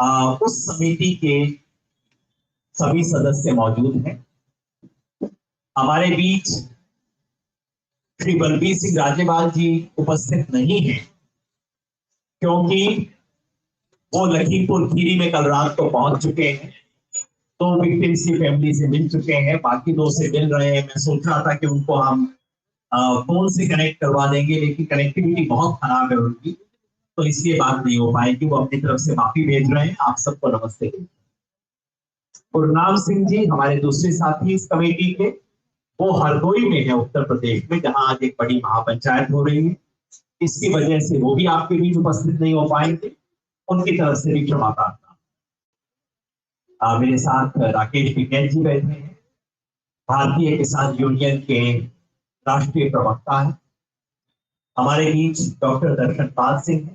उस समिति के सभी सदस्य मौजूद हैं। हमारे बीच श्री बलबीर सिंह राजेवाल जी उपस्थित नहीं है, क्योंकि वो लखीमपुर खीरी में कल रात को पहुंच चुके हैं। तो विक्टिम्स की फैमिली से मिल चुके हैं, बाकी दो से मिल रहे हैं। मैं सोच रहा था कि उनको हम फोन से कनेक्ट करवा देंगे, लेकिन कनेक्टिविटी बहुत खराब है उनकी, तो इसलिए बात नहीं हो पाएगी। वो अपनी तरफ से माफी भेज रहे हैं। आप सबको नमस्ते। गुरनाम सिंह जी हमारे दूसरे साथी इस कमेटी के, वो हरदोई में है उत्तर प्रदेश में, जहां आज एक बड़ी महापंचायत हो रही है। इसकी वजह से वो भी आपके बीच उपस्थित नहीं हो पाएंगे, उनकी तरफ से भी क्षमा प्रार्थना। मेरे साथ राकेश टिकैत जी बैठे हैं, भारतीय किसान यूनियन के राष्ट्रीय प्रवक्ता है। हमारे बीच डॉक्टर दर्शन पाल सिंह है।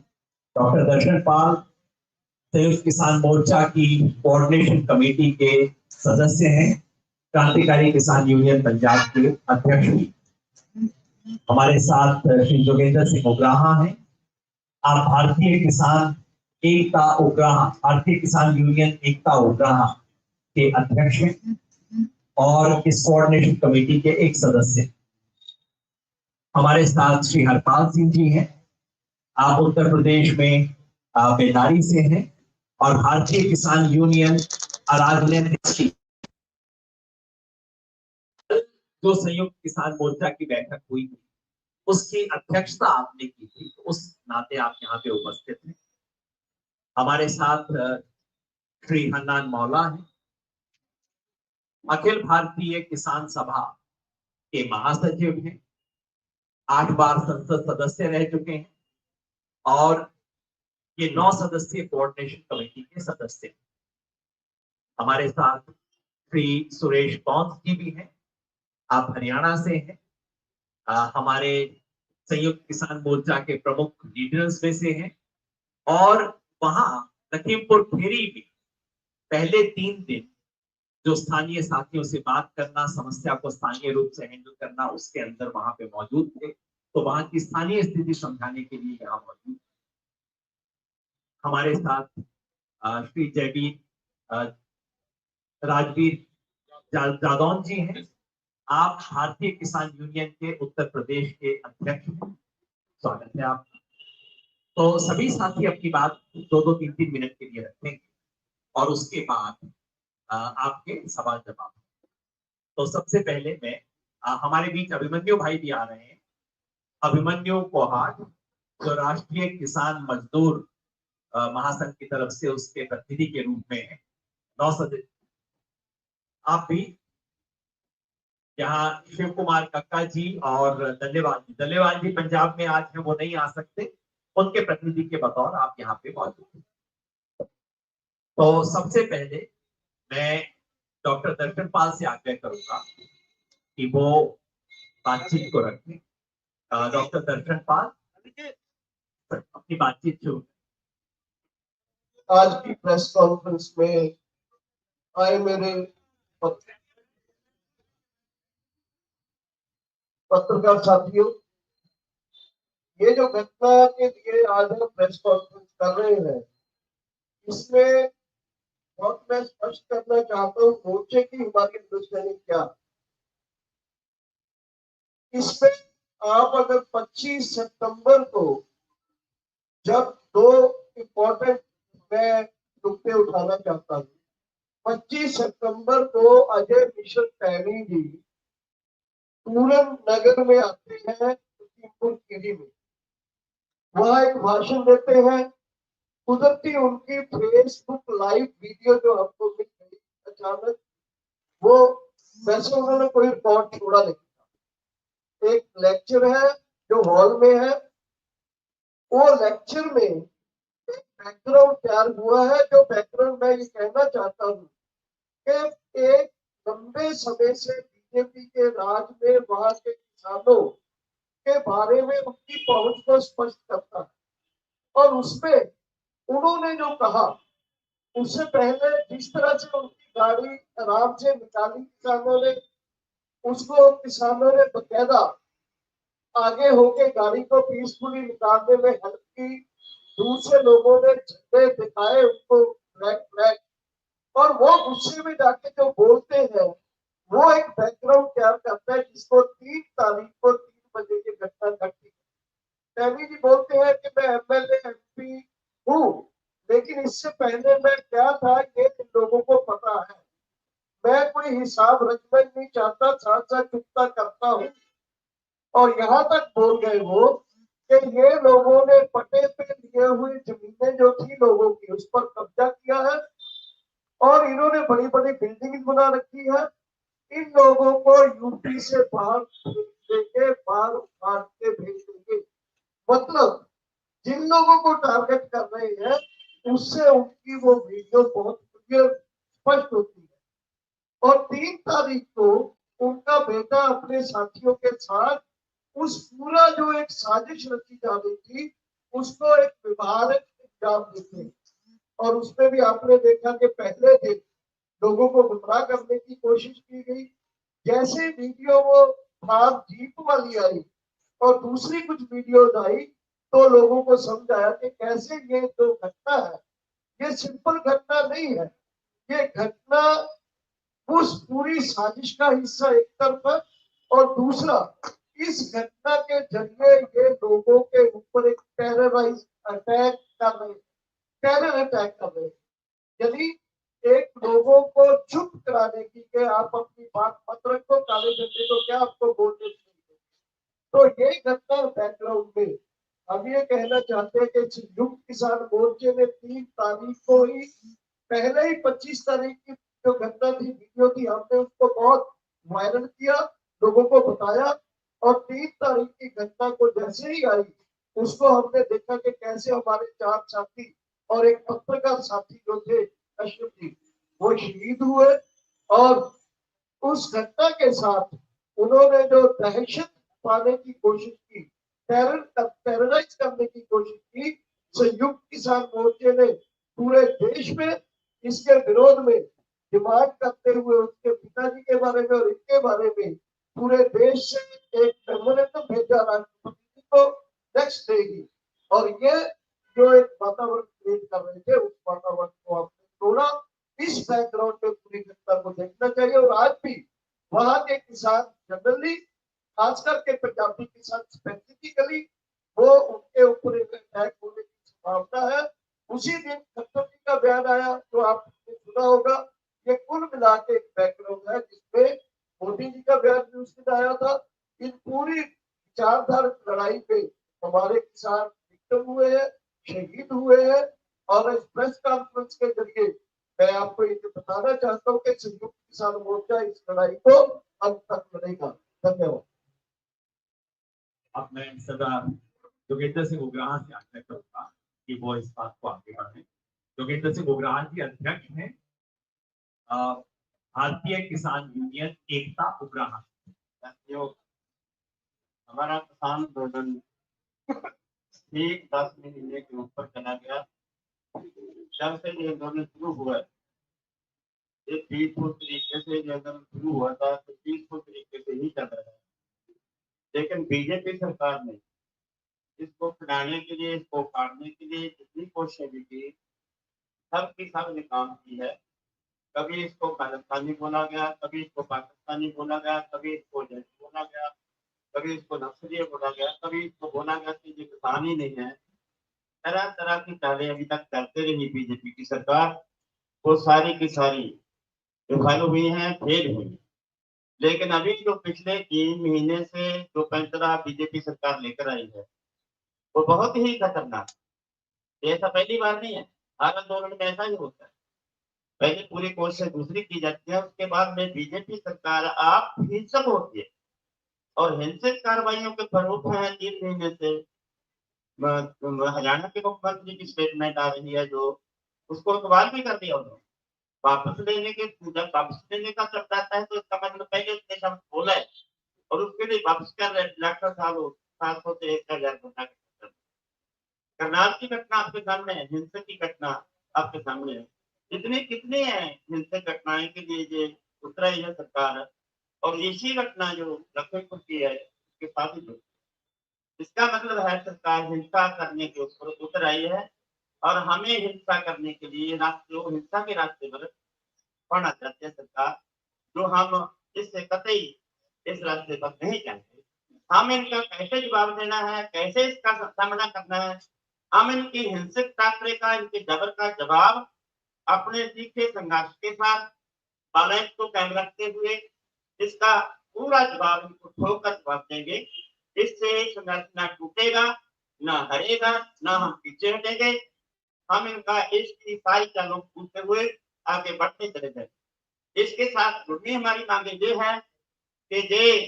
डॉक्टर दर्शन पाल संयुक्त किसान मोर्चा की कोऑर्डिनेशन कमेटी के सदस्य हैं, क्रांतिकारी किसान यूनियन पंजाब के अध्यक्ष भी। हमारे साथ श्री जोगेंद्र सिंह उग्राहा हैं। आप भारतीय किसान एकता उग्राहा, भारतीय किसान यूनियन एकता उग्राहा के अध्यक्ष हैं और इस कोऑर्डिनेशन कमेटी के एक सदस्य। हमारे साथ श्री हरपाल सिंह जी हैं। आप उत्तर प्रदेश में बेदारी से हैं और भारतीय किसान यूनियन अराजन जो संयुक्त किसान मोर्चा की बैठक हुई थी उसकी अध्यक्षता आपने की थी, तो उस नाते आप यहाँ पे उपस्थित हैं। हमारे साथ श्री हन्नान मौला हैं, अखिल भारतीय किसान सभा के महासचिव हैं, 8 बार संसद सदस्य रह चुके हैं और ये 9 सदस्यीय कोऑर्डिनेशन कमेटी के सदस्य हैं। हमारे साथ श्री सुरेश कौंस जी भी हैं, आप हरियाणा से हैं। हमारे संयुक्त किसान मोर्चा के प्रमुख लीडर्स में से हैं और वहां लखीमपुर खीरी में पहले 3 दिन जो स्थानीय साथियों से बात करना, समस्या को स्थानीय रूप से हैंडल करना, उसके अंदर वहां पे मौजूद थे। तो वहां की स्थानीय स्थिति समझाने के लिए यहाँ मौजूद। हमारे साथ श्री जयवीर राजवीर जादौन जी हैं। आप भारतीय किसान यूनियन के उत्तर प्रदेश के अध्यक्ष हैं। स्वागत है आप। तो सभी साथी अपनी बात 2-2, 3-3 मिनट के लिए रखेंगे और उसके बाद आपके सवाल जवाब। तो सबसे पहले मैं हमारे बीच अभिमन्यु भाई भी आ रहे हैं। अभिमन्यु कोहाट जो राष्ट्रीय किसान मजदूर महासंघ की तरफ से उसके प्रतिनिधि के रूप में है। 9 सदस्य। आप भी यहाँ शिव कुमार कक्का जी और दल्लेवाल जी पंजाब में आज है, वो नहीं आ सकते, उनके प्रतिनिधि के बतौर आप यहाँ पे मौजूद हैं। तो सबसे पहले मैं डॉक्टर दर्शन पाल से आग्रह करूंगा कि वो बातचीत को रखें। डॉक्टर दर्शन पाल अपनी बातचीत शुरू। आज की प्रेस कॉन्फ्रेंस में आए मेरे पत्रकार साथियों, ये जो घटना के लिए आज हम प्रेस कॉन्फ्रेंस कर रहे हैं, इसमें बहुत मैं स्पष्ट करना चाहता हूँ मोर्चे की हमारी अंडरस्टैंडिंग क्या। इसमें आप अगर 25 सितंबर को जब 2 इम्पोर्टेंट मैं नुकते उठाना चाहता हूँ। 25 सितंबर को अजय मिश्र सैनी जी पूरन नगर में आते हैं, लखीमपुर खीरी में, वहां एक भाषण देते हैं। कुदरती उनकी फेसबुक लाइव वीडियो जो हमको मिल गई अचानक, वो वैसे उन्होंने कोई रिकॉर्ड छोड़ा नहीं था। एक लेक्चर है जो हॉल में है, वो लेक्चर में एक बैकग्राउंड तैयार हुआ है, जो बैकग्राउंड मैं ये कहना चाहता हूँ कि एक लंबे समय से बीजेपी के राज में वहां के किसानों के बारे में उनकी पहुंच को स्पष्ट करता है। और उसमें उन्होंने जो कहा, उससे पहले जिस तरह से उनकी गाड़ी आराम से निकाली किसानों ने, उसको किसानों ने बकायदा आगे होके गाड़ी को पीसफुली निकालने में हेल्प की। दूसरे लोगों ने झंडे दिखाए, उनको लेकिन इससे पहले मैं क्या था ये इन लोगों को पता है। मैं कोई हिसाब रखना नहीं चाहता, साथ साथ चुकता करता हूँ। और यहाँ तक बोल गए वो कि ये लोगों ने पट्टे पे लिए हुई जमीनें जो थी लोगों की उस पर कब्जा किया है और इन्होंने बड़ी बड़ी बिल्डिंग बना रखी है। इन लोगों को यूपी से बाहर भेज देंगे, बाहर उखाड़ के भेज देंगे। मतलब जिन लोगों को टारगेट कर रहे हैं उससे उनकी वो वीडियो बहुत क्लियर स्पष्ट होती है। और 3 तारीख को उनका बेटा अपने साथियों के साथ उस पूरा जो एक साजिश रची जा रही थी उसको एक व्यवहारिक अंजाम देते हैं। और उसमें भी आपने देखा कि पहले दिन लोगों को गुमराह करने की कोशिश की गई। जैसे वीडियो वो थार जीप वाली आई और दूसरी कुछ वीडियोज आई तो लोगों को समझ आया कि कैसे ये जो घटना है ये सिंपल घटना नहीं है। ये घटना उस पूरी साजिश का हिस्सा एक तरफ है और दूसरा इस घटना के जरिए ये लोगों के ऊपर एक टेरराइज अटैक कर रहे, टेरर अटैक कर रहे। यदि एक लोगों को चुप कराने की कि आप अपनी बात मत रखो, काले झंडे तो क्या आपको बोलने चाहिए। तो ये घटना बैकग्राउंड में हम ये कहना चाहते हैं कि संयुक्त किसान मोर्चे ने 3 तारीख को ही पहले ही 25 तारीख की जो घटना थी वीडियो थी हमने उसको बहुत वायरल किया, लोगों को बताया। और 3 तारीख की घटना को जैसे ही आई उसको हमने देखा कि कैसे हमारे 4 साथी और एक पत्रकार साथी जो थे अशरफ जी वो शहीद हुए। और उस घटना के साथ उन्होंने जो दहशत पाने की कोशिश की, टेरराइज करने की कोशिश की, संयुक्त किसान मोर्चे ने पूरे देश में इसके विरोध में डिमांड करते हुए उसके पिताजी के बारे में और इनके बारे में पूरे देश से एक मेमोरेंडम भेजा राष्ट्रपति को नेक्स्ट डे ही। और ये जो एक वातावरण क्रिएट कर रहे थे उस वातावरण को आपने तोड़ा। इस बैकग्राउंड में पूरी घटना को देखना चाहिए। और आज भी वहां के किसान जनरली खास करके पंजाबी किसान स्पेसिफिकली वो उनके ऊपर एक अटैक होने की संभावना है। उसी दिन खट्टर जी का बयान आया जो आपने सुना होगा। ये कुल मिला के एक बैकग्राउंड है जिसमें मोदी जी का बयान भी उस दिन आया था। इन पूरी विचारधारा लड़ाई पे हमारे किसान विक्टिम हुए हैं, शहीद हुए हैं। और इस प्रेस कॉन्फ्रेंस के जरिए मैं आपको ये बताना चाहता हूँ कि संयुक्त किसान मोर्चा इस लड़ाई को अंत तक लड़ेगा। धन्यवाद। अब मैं सरदार जोगेंद्र सिंह उग्राह से आग्रह करूंगा कि वो इस बात को आगे बढ़ाएं। जोगेंद्र सिंह उग्राह जी अध्यक्ष हैं भारतीय किसान यूनियन एकता उग्राह। हमारा किसान आंदोलन ठीक 10 महीने के ऊपर चला गया। जब से ये आंदोलन शुरू हुआ ये पीसफुल तरीके से ये आंदोलन शुरू हुआ था तो पीसफुल तरीके से ही चल रहा है। लेकिन बीजेपी सरकार ने इसको खिलाने के लिए, इसको काटने के लिए जितनी कोशिशें भी की सब की सब ने काम की है। कभी इसको खालिस्तानी बोला गया, कभी इसको पाकिस्तानी बोला गया, कभी इसको जैसी बोला गया, कभी इसको नक्सली बोला गया, कभी इसको बोला गया कि ये किसान ही नहीं है। तरह तरह की चालें अभी तक करते रही बीजेपी की सरकार। वो सारी की सारी विफल हुई हैं, फेल हुई। लेकिन अभी जो पिछले 3 महीने से जो पैंतरा बीजेपी सरकार लेकर आई है वो बहुत ही खतरनाक। ऐसा पहली बार नहीं है, हर आंदोलन में ऐसा ही होता है। पहले पूरी कोशिश दूसरी की जाती है, उसके बाद में बीजेपी सरकार आप हिंसक होती है और हिंसक कार्रवाइयों के प्रमुख हैं 3 महीने से। हरियाणा के मुख्यमंत्री की स्टेटमेंट आ रही है जो उसको अखबार भी कर दिया उन्होंने। वापस लेने के जब वापस लेने का शब्द आता है तो इसका मतलब पहले उसने शब्द बोला है और उसके लिए वापस कर रहे डॉक्टर साहब 700 से 1000 घंटा। करनाल की घटना आपके सामने है, हिंसक की घटना आपके सामने है। कितनी कितनी है हिंसक घटनाएं के लिए ये उतर आई है सरकार। और इसी घटना जो लखनपुर की है उसके साथ ही इसका मतलब है सरकार हिंसा करने के ऊपर उतर आई है और हमें हिंसा करने के लिए रास्ते हिंसा के रास्ते पर पढ़ना चाहते हैं सरकार, जो हम इससे कतई इस रास्ते पर नहीं चाहते। हम इनका कैसे जवाब देना है, कैसे इसका सामना करना है, हम इनकी हिंसक टाकरे का, इनके जबर का जवाब अपने तीखे संघर्ष के साथ बैलेंस को कायम रखते हुए इसका पूरा जवाब इनको ठोकर जवाब देंगे। इससे संघर्ष ना टूटेगा, ना हरेगा, ना हम पीछे हटेंगे। हम इनका इश्क की सारी चालों को पूछते हुए आगे बढ़ते चले जाए। इसके साथ जुड़नी हमारी मांगे ये है कि ये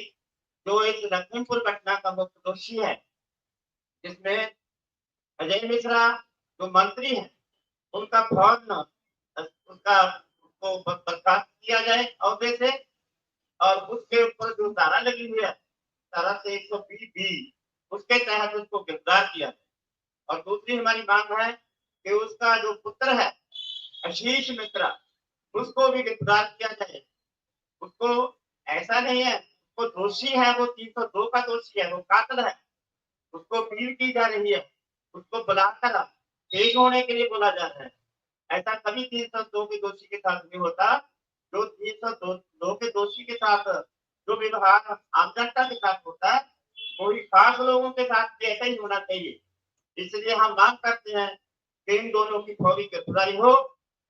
जो इस लखीमपुर घटना का मुख्य दोषी है, जिसमें अजय मिश्रा जो मंत्री है, उनका फौरन उसका उसको बर्खास्त किया जाए अहदे से, और उसके ऊपर जो धारा लगी हुई है, धारा से 120 उसके तहत उसको गिरफ्तार किया जाए। और दूसरी हमारी मांग है कि उसका जो पुत्र है आशीष मिश्रा, उसको भी गिरफ्तार किया जाए। उसको ऐसा नहीं है, वो दोषी है, वो 302 का दोषी है, वो कातिल है, उसको अपील की जा रही है, उसको बुलाकर पेश होने के लिए बोला जा रहा है। ऐसा कभी 302 के दोषी के साथ नहीं होता। जो 302 के दोषी के साथ जो व्यवहार आम जनता के साथ होता है, वही खास लोगों के साथ भी ऐसा ही होना चाहिए। इसलिए हम मांग करते हैं कि इन दोनों की फौरी गिरफ्तारी हो।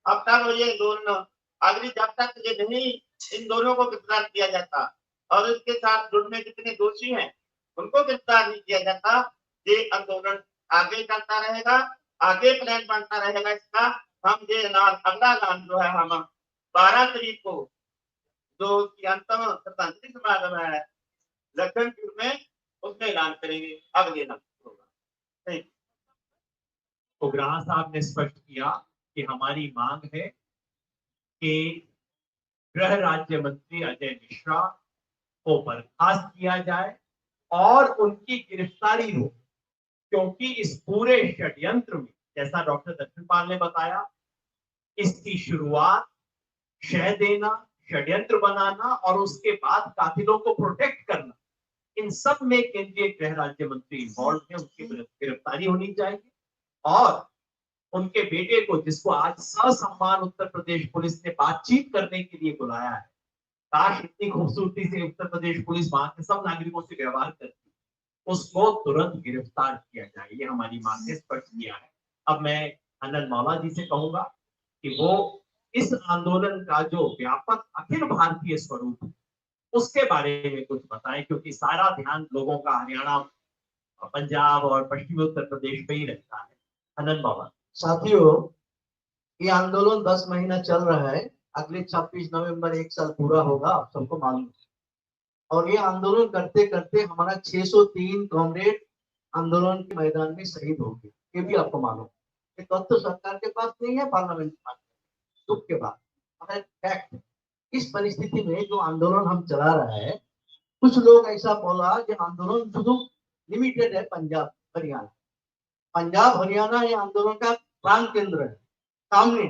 अब तक ये दोनों अगली जब तक ये नहीं इन दोनों को गिरफ्तार किया जाता और इसके साथ जुड़ने जितने दोषी हैं उनको गिरफ्तार नहीं किया जाता, ये आंदोलन आगे चलता रहेगा, आगे प्लान बनता रहेगा इसका। हम ये ऐलान, अगला ऐलान जो है हम 12 तारीख को जो अंतिम श्रद्धांजलि समागम है लखनपुर में, उसमें ऐलान करेंगे, अगले दिन होगा। Thank you. उग्राह साहब ने स्पष्ट किया कि हमारी मांग है कि गृह राज्य मंत्री अजय मिश्रा को बर्खास्त किया जाए और उनकी गिरफ्तारी हो, क्योंकि इस पूरे षड्यंत्र में, जैसा डॉक्टर दक्षिणपाल ने बताया, इसकी शुरुआत शह देना, षड्यंत्र बनाना और उसके बाद कातिलों को प्रोटेक्ट करना, इन सब में केंद्रीय गृह राज्य मंत्री इन्वॉल्व है, उनकी गिरफ्तारी होनी चाहिए। और उनके बेटे को, जिसको आज ससम्मान उत्तर प्रदेश पुलिस ने बातचीत करने के लिए बुलाया है, काश इतनी खूबसूरती से उत्तर प्रदेश पुलिस वहां के सब नागरिकों से व्यवहार करती, उसको तुरंत गिरफ्तार किया जाए, ये हमारी मांग ने स्पष्ट किया है। अब मैं आनंद मौला जी से कहूंगा कि वो इस आंदोलन का जो व्यापक अखिल भारतीय स्वरूप है उसके बारे में कुछ बताएं, क्योंकि सारा ध्यान लोगों का हरियाणा, पंजाब और पश्चिमी उत्तर प्रदेश पे ही रहता है। आनंद मौला। साथियों, ये आंदोलन 10 महीना चल रहा है, अगले 26 नवंबर 1 साल पूरा होगा, आप सबको मालूम है। और ये आंदोलन करते करते हमारा 603 कॉमरेड आंदोलन के मैदान में शहीद हो गए, ये भी आपको मालूम है। तो सरकार के पास नहीं है, पार्लियामेंट के पास, दुख के बाद हमें फैक्ट। इस परिस्थिति में जो आंदोलन हम चला रहे हैं, कुछ लोग ऐसा बोला कि आंदोलन शुरू लिमिटेड है पंजाब हरियाणा। पंजाब हरियाणा ये आंदोलन का प्राण केंद्र है सामने,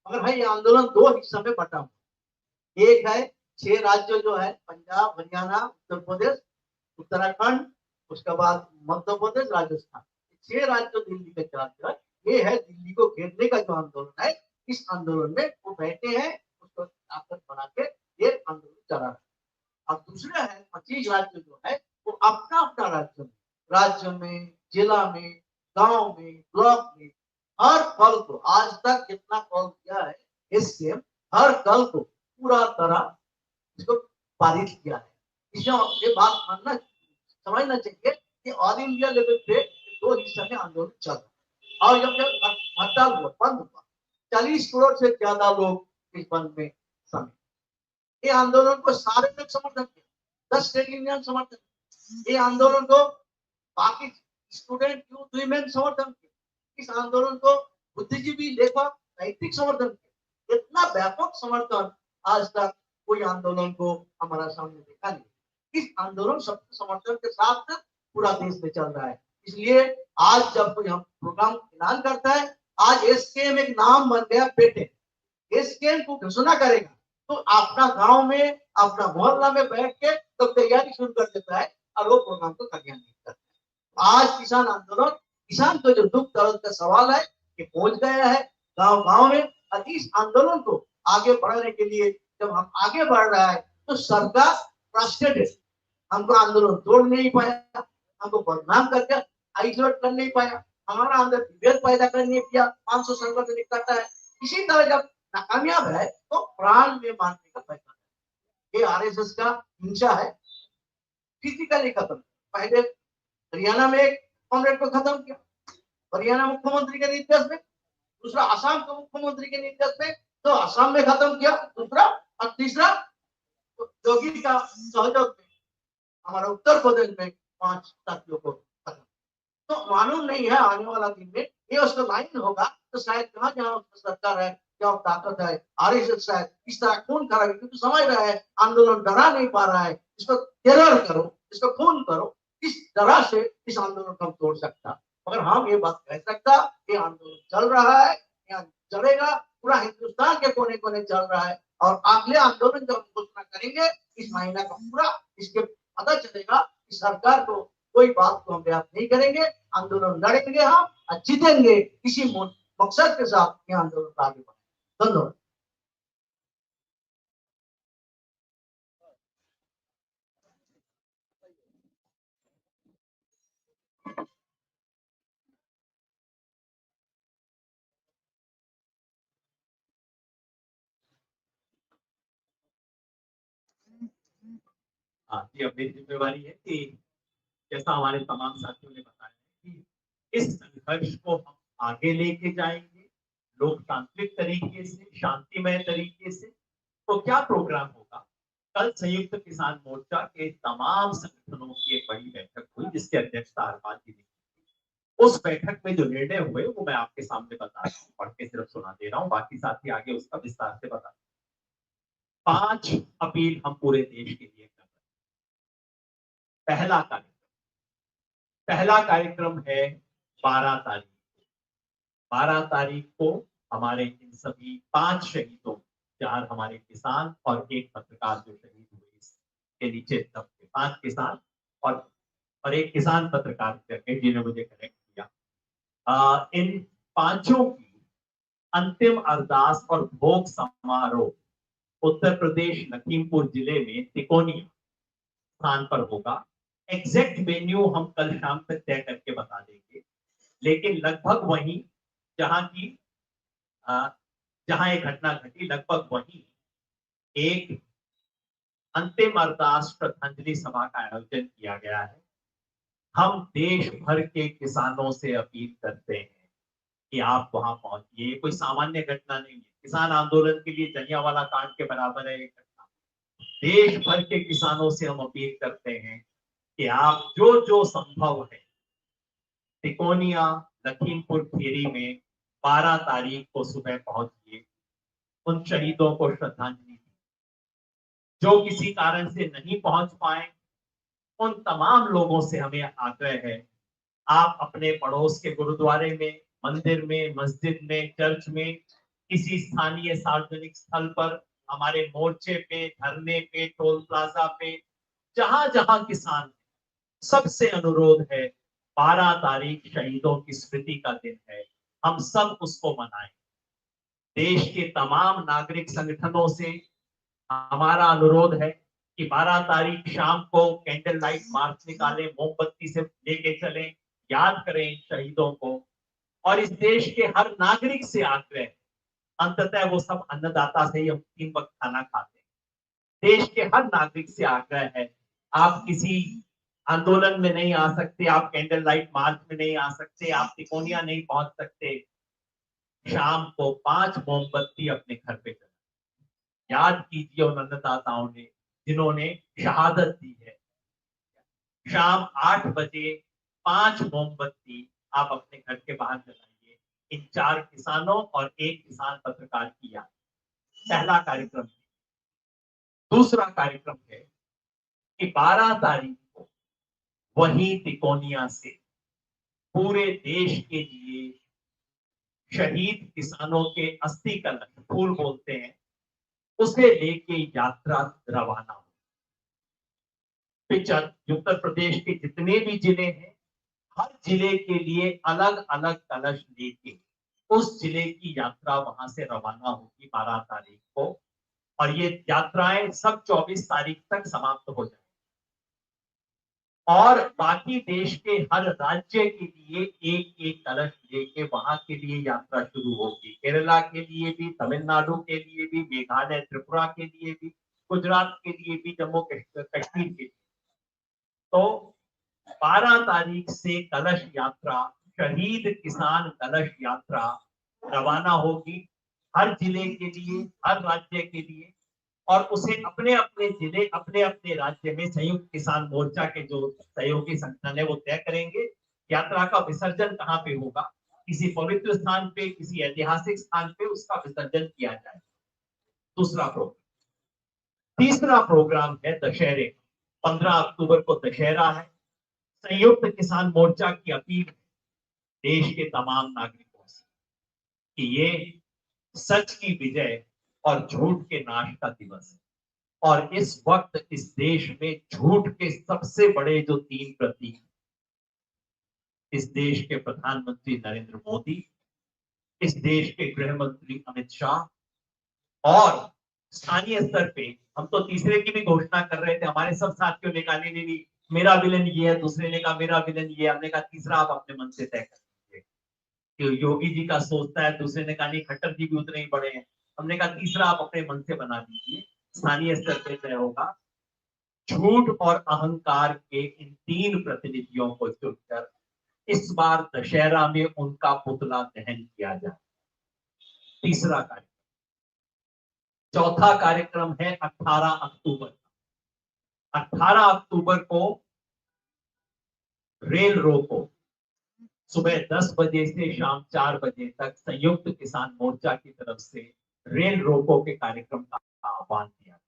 मगर है ये आंदोलन 2 हिस्सों में बटा हुआ। एक है 6 राज्य जो है पंजाब, हरियाणा, उत्तर प्रदेश, उत्तराखंड, उसके बाद मध्य प्रदेश, राजस्थान, 6 राज्य दिल्ली के चार्ज। ये है दिल्ली को घेरने का जो आंदोलन है। इस आंदोलन में वो बैठे हैं, उसको ताकत बना के ये आंदोलन चला रहा है। और दूसरा है 25 राज्य जो है वो अपना अपना राज्य में, जिला में, गांव में, ब्लॉक में हर कल को, आज तक जितना कॉल किया है इसके हर कल को पूरा तरह इसको पारित किया है। इसमें ये बात मानना समझना चाहिए कि ऑल इंडिया लेवल पे 2 हिस्से में आंदोलन चल रहा है। और जब हड़ताल हुआ, बंद हुआ, 40 करोड़ से ज्यादा लोग इस बंद में शामिल। ये आंदोलन को सारे लोग समर्थन किया, 10 ट्रेड यूनियन समर्थन, ये आंदोलन को बाकी स्टूडेंट, यूथ, वीमेन समर्थन किया, इस आंदोलन को बुद्धिजीवी, लेखक, साहित्यिक समर्थन किया। इतना व्यापक समर्थन आज तक कोई आंदोलन को हमारा सामने देखा नहीं। इस आंदोलन सबके समर्थन के साथ पूरा देश में चल रहा है। इसलिए आज जब कोई हम प्रोग्राम ऐलान करता है, आज एसकेएम एक नाम बन गया बेटे। एसकेएम को घोषणा करेगा तो अपना गांव में, अपना मोहल्ला में बैठ के तो तैयारी शुरू कर देता है और वो प्रोग्राम को कल्याण नहीं करता है। आज किसान आंदोलन, किसान को जो दुख दर्द का सवाल है कि पहुंच गया है गांव गांव में। और इस आंदोलन को आगे बढ़ाने के लिए जब हम आगे बढ़ रहा है तो सरकार फ्रस्ट्रेटेड, हमको आंदोलन तोड़ नहीं पाया, हमको बदनाम करके आइसोलेट कर नहीं पाया, हमारा अंदर विभेद पैदा करने किया, 500 संगठन इकट्ठा है। इसी तरह जब नाकामयाब है तो प्राण में मारने का पैदा है। ये आरएसएस का हिंसा है, फिजिकली खत्म। पहले हरियाणा में एक कॉमरेड को खत्म किया, हरियाणा मुख्यमंत्री के निर्देश में, दूसरा आसाम के मुख्यमंत्री के निर्देश में, तो आसाम में खत्म किया, दूसरा और तीसरा योगी का सहयोग में हमारा उत्तर प्रदेश में 5 साथियों को खत्म। तो मालूम नहीं है आने वाला दिन में ये उसका लाइन होगा तो शायद जहां जहां उसका सरकार है, क्या ताकत है, आरएसएस शायद इस तरह खून कराएगी, क्योंकि समझ रहा है आंदोलन डरा नहीं पा रहा है, इसको टेरर करो, इसको खून करो, इस तरह से इस आंदोलन को हम तोड़ सकता। मगर हम ये बात कह सकता कि आंदोलन चल रहा है, यहाँ चलेगा, पूरा हिंदुस्तान के कोने कोने चल रहा है, और अगले आंदोलन जब हम घोषणा करेंगे इस महीना का पूरा, इसके पता चलेगा कि सरकार को कोई बात को हम व्याप्त नहीं करेंगे, आंदोलन लड़ेंगे हम और जीतेंगे। इसी मकसद के साथ ये आंदोलन आगे बढ़े। धन्यवाद। हाँ जी, अब मेरी जिम्मेवारी है कि जैसा हमारे तमाम साथियों ने बताया कि इस संघर्ष को हम आगे लेके जाएंगे लोकतांत्रिक तरीके से, शांतिमय तरीके से। तो क्या प्रोग्राम होगा? कल संयुक्त किसान मोर्चा के तमाम संगठनों की एक बड़ी बैठक हुई जिसकी अध्यक्षता अरबाज जी ने की। उस बैठक में जो निर्णय हुए वो मैं आपके सामने बता रहा हूँ, पढ़ के सिर्फ सुना दे रहा हूँ, बाकी साथी आगे उसका विस्तार से बता। 5 अपील हम पूरे देश के लिए कर रहे हैं। पहला कार्यक्रम है 12 तारीख। 12 तारीख को हमारे इन सभी 5 शहीदों, 4 हमारे किसान और एक पत्रकार जो शहीद हुए, इसके नीचे तब 5 किसान और एक किसान पत्रकार करके जिन्होंने मुझे कनेक्ट किया। इन पांचों की अंतिम अरदास और भोग समारोह उत्तर प्रदेश लखीमपुर जिले में तिकोनिया स्थान पर होगा। एग्जैक्ट वेन्यू हम कल शाम तक तय करके बता देंगे, लेकिन लगभग वहीं जहां एक घटना घटी, लगभग वहीं एक अंतिम अरदास श्रद्धांजलि सभा का आयोजन किया गया है। हम देश भर के किसानों से अपील करते हैं कि आप वहां पहुंचिए। कोई सामान्य घटना नहीं है, किसान आंदोलन के लिए जलियांवाला कांड के बराबर है एक घटना। देश भर के किसानों से हम अपील करते हैं कि आप जो जो संभव है तिकोनिया लखीमपुर खीरी में 12 तारीख को सुबह पहुंचिए, उन शहीदों को श्रद्धांजलि दी। जो किसी कारण से नहीं पहुंच पाए उन तमाम लोगों से हमें आग्रह है, आप अपने पड़ोस के गुरुद्वारे में, मंदिर में, मस्जिद में, चर्च में, किसी स्थानीय सार्वजनिक स्थल पर, हमारे मोर्चे पे, धरने पे, टोल प्लाजा पे, जहां जहां किसान, सबसे अनुरोध है 12 तारीख शहीदों की स्मृति का दिन है, हम सब उसको मनाएं। देश के तमाम नागरिक संगठनों से हमारा अनुरोध है कि 12 तारीख शाम को कैंडल लाइट मार्च निकालें, मोमबत्ती से लेके चलें, याद करें शहीदों को। और इस देश के हर नागरिक से आग्रह, अंततः वो सब अन्नदाता से ही हम 3 वक्त खाना खाते हैं। देश के हर नागरिक से आग्रह है, आप किसी आंदोलन में नहीं आ सकते, आप कैंडल लाइट मार्च में नहीं आ सकते, आप तिकोनिया नहीं पहुंच सकते, शाम को 5 मोमबत्ती अपने घर पे जलाएं। याद कीजिए उन अन्नदाताओं ने जिन्होंने शहादत दी है। शाम 8 बजे 5 मोमबत्ती आप अपने घर के बाहर जलाइए, इन 4 किसानों और एक किसान पत्रकार की याद। पहला कार्यक्रम है। दूसरा कार्यक्रम है कि 12 तारीख को वही तिकोनिया से पूरे देश के लिए शहीद किसानों के अस्थि कलश, फूल बोलते हैं, उसे लेके यात्रा रवाना हो। उत्तर प्रदेश के जितने भी जिले हैं, हर जिले के लिए अलग अलग कलश लेके उस जिले की यात्रा वहां से रवाना होगी 12 तारीख को, और ये यात्राएं सब 24 तारीख तक समाप्त हो जाएंगी। और बाकी देश के हर राज्य के लिए एक एक कलश लेके वहां के लिए यात्रा शुरू होगी। केरला के लिए भी, तमिलनाडु के लिए भी, मेघालय त्रिपुरा के लिए भी, गुजरात के लिए भी, जम्मू कश्मीर के लिए। तो 12 तारीख से कलश यात्रा, शहीद किसान कलश यात्रा रवाना होगी हर जिले के लिए, हर राज्य के लिए। और उसे अपने अपने जिले, अपने अपने राज्य में संयुक्त किसान मोर्चा के जो सहयोगी संगठन है वो तय करेंगे यात्रा का विसर्जन कहाँ पे होगा। किसी पवित्र स्थान पे, किसी ऐतिहासिक स्थान पे उसका विसर्जन किया जाए। दूसरा प्रोग्राम। तीसरा प्रोग्राम है दशहरे। 15 अक्टूबर को दशहरा है। संयुक्त किसान मोर्चा की अपील देश के तमाम नागरिकों से कि ये सच की विजय और झूठ के नाश का दिवस है। और इस वक्त इस देश में झूठ के सबसे बड़े जो 3 प्रतीक, इस देश के प्रधानमंत्री नरेंद्र मोदी, इस देश के गृह मंत्री अमित शाह और स्थानीय स्तर पे हम तो तीसरे की भी घोषणा कर रहे थे। हमारे सब साथियों ने कहा नहीं, मेरा विलन ये है, दूसरे ने कहा मेरा विलन ये। हमने कहा तीसरा आप अपने मन से तय कर लीजिए। योगी जी का सोचता है, दूसरे ने कहा नहीं खट्टर जी भी उतने ही बड़े हैं। हमने कहा तीसरा आप अपने मन से बना दीजिए, स्थानीय स्तर पे तय होगा। झूठ और अहंकार के इन 3 प्रतिनिधियों को चुनकर इस बार दशहरा में उनका पुतला दहन किया जाए। तीसरा कार्यक्रम। चौथा कार्यक्रम है 18 अक्टूबर। 18 अक्टूबर को रेल रोको सुबह 10 बजे से शाम 4 बजे तक संयुक्त किसान मोर्चा की तरफ से रेल रोको के कार्यक्रम का आह्वान किया।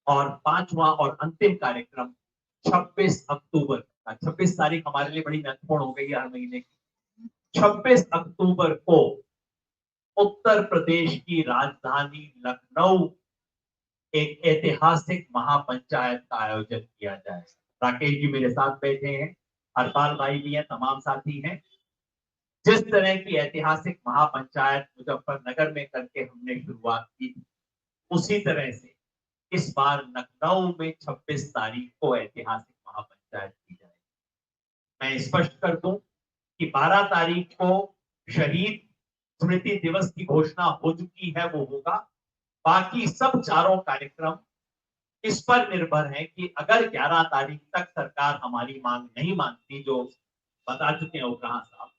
और 5वां और अंतिम कार्यक्रम 26 अक्टूबर का। 26 तारीख हमारे लिए बड़ी महत्वपूर्ण हो गई है हर महीने की। 26 अक्टूबर को उत्तर प्रदेश की राजधानी लखनऊ एक ऐतिहासिक महापंचायत का आयोजन किया जाए। राकेश जी मेरे साथ बैठे हैं, हरपाल भाई भी हैं, तमाम साथी हैं। जिस तरह की ऐतिहासिक महापंचायत मुजफ्फरनगर में करके हमने शुरुआत की, उसी तरह से इस बार लखनऊ में 26 तारीख को ऐतिहासिक महापंचायत की जाए। मैं स्पष्ट कर दूं कि 12 तारीख को शहीद स्मृति दिवस की घोषणा हो चुकी है, वो होगा। बाकी सब चारों कार्यक्रम इस पर निर्भर है कि अगर 11 तारीख तक सरकार हमारी मांग नहीं मानती, जो बता चुके हैं उग्रहा साहब,